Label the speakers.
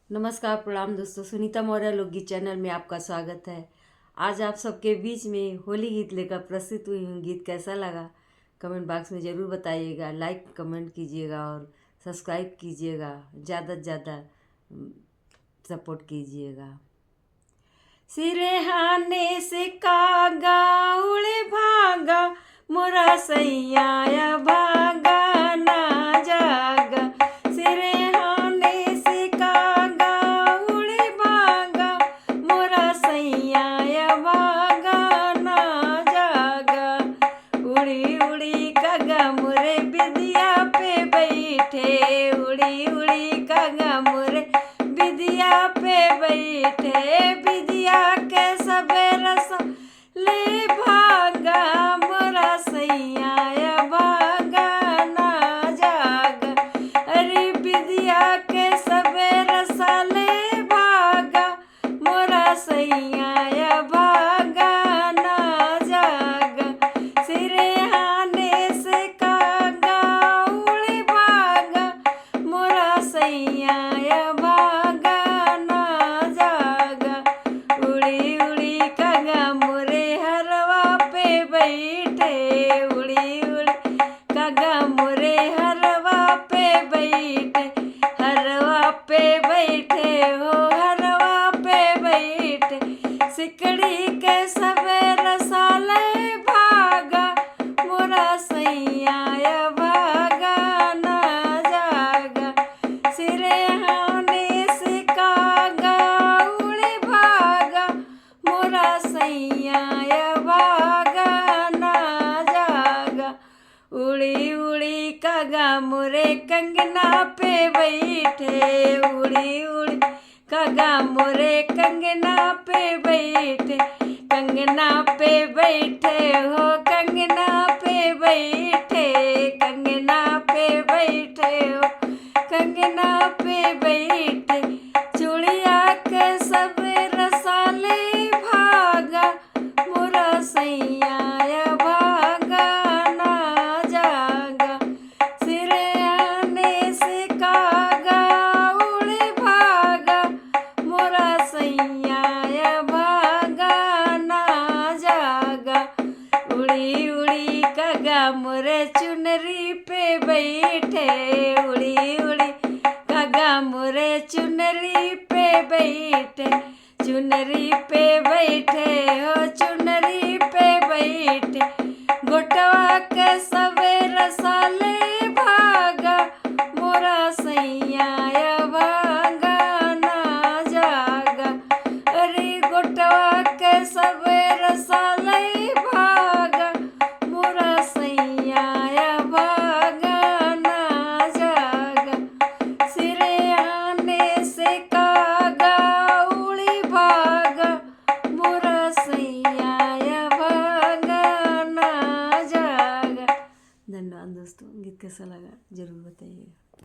Speaker 1: नमस्कार, प्रणाम दोस्तों। सुनीता मौर्य लोकगीत चैनल में आपका स्वागत है। आज आप सबके बीच में होली गीत लेकर प्रस्तुत हुई हूँ। गीत कैसा लगा कमेंट बॉक्स में ज़रूर बताइएगा। लाइक कमेंट कीजिएगा और सब्सक्राइब कीजिएगा। ज़्यादा से ज़्यादा सपोर्ट कीजिएगा। सिरहाने से कागा उड़े भागा, मोरा सैया भागा ना जागा। सिरहाने से कागा उड़े भागा, मोरा सैया भागा ना जागा। उड़ी उड़ी कागा मोरे बिदिया पे बैठे, उड़ी उड़ी कागा मोरे बिदिया पे बैठे। बिदिया के सबेरा ले भागा, मोरा सैया भागा ना जागा। अरे बिदिया के सबेरा ले भागा, मोरा सैया भागा ना जागा। सिरहाने से कागा उड़े भागा, मोरा सैया भागा ना जागा। उड़ी उड़ी कागा मोरे हरवा पे बैठे, उड़ी उड़ी कागा मोरे हरवा पे बैठे। हरवा पे बैठे हो, हरवा पे बैठे। सिकड़ी के सबेरा साले भागा, मोरा सैया भागा ना जागा। सिरहाने से कागा उड़े भागा, मोरा सैया भागा ना जागा। उड़ी उड़ी कागा मोरे कंगना पे बैठे, उड़ी उड़ी कागा मोरे कंगना पे बैठे। कंगना पे बैठे हो, कंगना पे बैठे। कंगना पे बैठे हो, कंगना पे बैठे। चूड़िया के सब रसाले भागा, मोरा सैया भागा ना जागा। सिरहाने से कागा उड़े भागा, मोरा सैया भागा ना जागा। उड़ी उड़ी कागा मोरे चुनरी पे बैठे, उड़ी उड़ी कागा मोरे चुनरी पे बैठे। चुनरी पे बैठे हो, चुनरी पे बैठे। गोटवा के सबेरा साले भागा, मोरा सैया भागा ना जागा। अरे गोटवा के सबेरा साले भागा, मोरा सैया भागा ना जागा। सिरहाने से कागा उड़ी भागा, मोरा सैया भागा ना जागा। धन्यवाद दोस्तों। गीत कैसा लगा ज़रूर बताइएगा।